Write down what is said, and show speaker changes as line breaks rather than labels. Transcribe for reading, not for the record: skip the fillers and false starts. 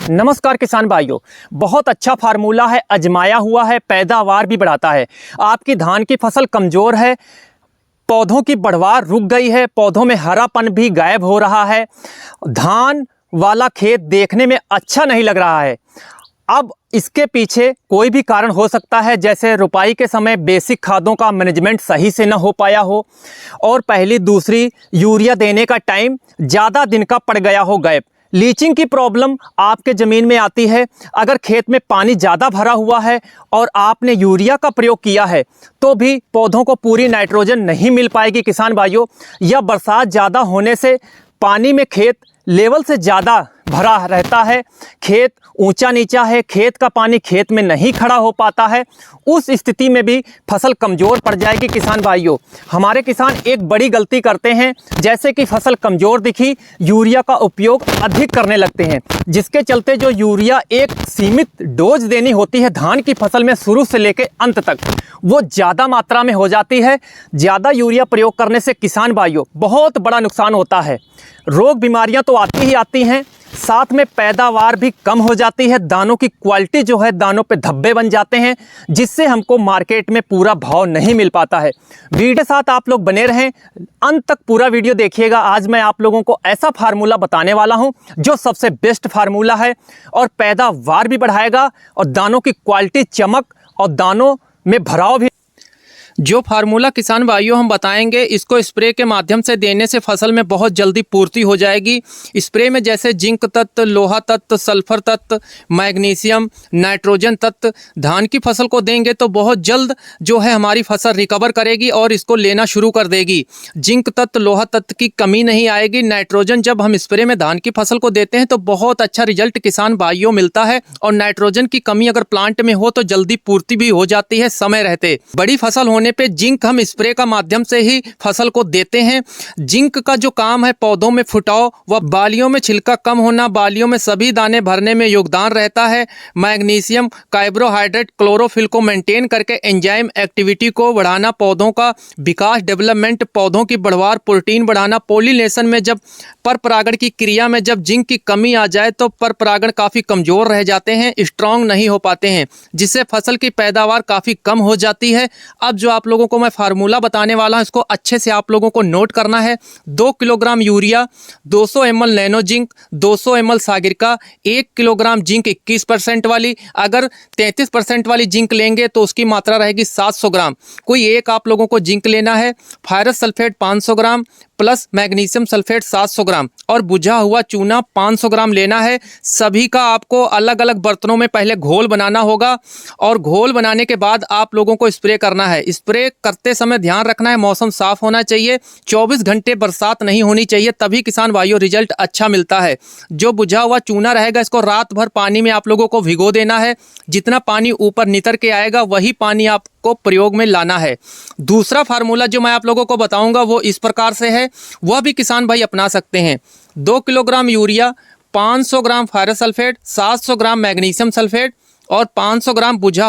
नमस्कार किसान भाइयों, बहुत अच्छा फार्मूला है, आजमाया हुआ है, पैदावार भी बढ़ाता है। आपकी धान की फसल कमज़ोर है, पौधों की बढ़वार रुक गई है, पौधों में हरापन भी गायब हो रहा है, धान वाला खेत देखने में अच्छा नहीं लग रहा है। अब इसके पीछे कोई भी कारण हो सकता है, जैसे रुपाई के समय बेसिक खादों का मैनेजमेंट सही से न हो पाया हो और पहली दूसरी यूरिया देने का टाइम ज़्यादा दिन का पड़ गया हो गैप। लीचिंग की प्रॉब्लम आपके ज़मीन में आती है। अगर खेत में पानी ज़्यादा भरा हुआ है और आपने यूरिया का प्रयोग किया है तो भी पौधों को पूरी नाइट्रोजन नहीं मिल पाएगी किसान भाइयों। या बरसात ज़्यादा होने से पानी में खेत लेवल से ज़्यादा भरा रहता है, खेत ऊंचा नीचा है, खेत का पानी खेत में नहीं खड़ा हो पाता है। उस स्थिति में भी फसल कमज़ोर पड़ जाएगी किसान भाइयों। हमारे किसान एक बड़ी गलती करते हैं, जैसे कि फसल कमज़ोर दिखी, यूरिया का उपयोग अधिक करने लगते हैं, जिसके चलते जो यूरिया एक सीमित डोज देनी होती है धान की फसल में शुरू से लेकर अंत तक, वो ज़्यादा मात्रा में हो जाती है। ज़्यादा यूरिया प्रयोग करने से किसान भाइयों बहुत बड़ा नुकसान होता है। रोग बीमारियां तो आती ही आती हैं, साथ में पैदावार भी कम हो जाती है, दानों की क्वालिटी जो है, दानों पे धब्बे बन जाते हैं, जिससे हमको मार्केट में पूरा भाव नहीं मिल पाता है। वीडियो के साथ आप लोग बने रहें, अंत तक पूरा वीडियो देखिएगा। आज मैं आप लोगों को ऐसा फार्मूला बताने वाला हूं जो सबसे बेस्ट फार्मूला है और पैदावार भी बढ़ाएगा और दानों की क्वालिटी, चमक और दानों में भराव भी। जो फार्मूला किसान भाइयों हम बताएंगे, इसको स्प्रे के माध्यम से देने से फसल में बहुत जल्दी पूर्ति हो जाएगी। स्प्रे में जैसे जिंक तत्व, लोहा तत्व, सल्फर तत्व, मैग्नीशियम, नाइट्रोजन तत्व धान की फसल को देंगे तो बहुत जल्द जो है हमारी फसल रिकवर करेगी और इसको लेना शुरू कर देगी। जिंक तत्व, लोहा तत्व की कमी नहीं आएगी। नाइट्रोजन जब हम स्प्रे में धान की फसल को देते हैं तो बहुत अच्छा रिजल्ट किसान भाइयों मिलता है और नाइट्रोजन की कमी अगर प्लांट में हो तो जल्दी पूर्ति भी हो जाती है समय रहते। बड़ी फसल होने पे जिंक हम स्प्रे का माध्यम से ही फसल को देते हैं। जिंक का जो काम है, पौधों में फुटाव व बालियों में छिलका कम होना, बालियों में सभी दाने भरने में योगदान रहता है। मैग्नीशियम, कार्बोहाइड्रेट, क्लोरोफिल को मेंटेन करके एंजाइम एक्टिविटी को बढ़ाना, पौधों का विकास, डेवलपमेंट, पौधों की बढ़वार, प्रोटीन बढ़ाना। पॉलिनेशन में जब पर परागण की क्रिया में जब जिंक की कमी आ जाए तो पर परागण काफ़ी कमज़ोर रह जाते हैं, स्ट्रांग नहीं हो पाते हैं, जिससे फसल की पैदावार काफ़ी कम हो जाती है। अब जो आप लोगों को मैं फार्मूला बताने वाला हूं, इसको अच्छे से आप लोगों को नोट करना है। 2 kilogram urea, 200 ml nano zinc, 200 ml सागिरका, 1 kilogram zinc 21% वाली। अगर 33% वाली जिंक लेंगे तो उसकी मात्रा रहेगी 700 ग्राम। कोई एक आप लोगों को जिंक लेना है। Ferrous sulphate 500 gram plus magnesium sulphate 700 ग्राम और बुझा हुआ चूना 500 ग्राम लेना है। सभी का आपको अलग अलग बर्तनों में पहले घोल बनाना होगा और घोल बनाने के बाद आप लोगों को स्प्रे करना है। स्प्रे करते समय ध्यान रखना है, मौसम साफ होना चाहिए, 24 घंटे बरसात नहीं होनी चाहिए, तभी किसान भाइयों रिजल्ट अच्छा मिलता है। जो बुझा हुआ चूना रहेगा, इसको रात भर पानी में आप लोगों को भिगो देना है। जितना पानी ऊपर नितर के आएगा वही पानी आपको प्रयोग में लाना है। दूसरा फार्मूला जो मैं आप लोगों को बताऊंगा वो इस प्रकार से है, वह भी किसान भाई अपना सकते हैं। 2 किलोग्राम यूरिया, 500 ग्राम फेरस सल्फेट, 700 ग्राम मैग्नीशियम सल्फेट और 500 ग्राम बुझा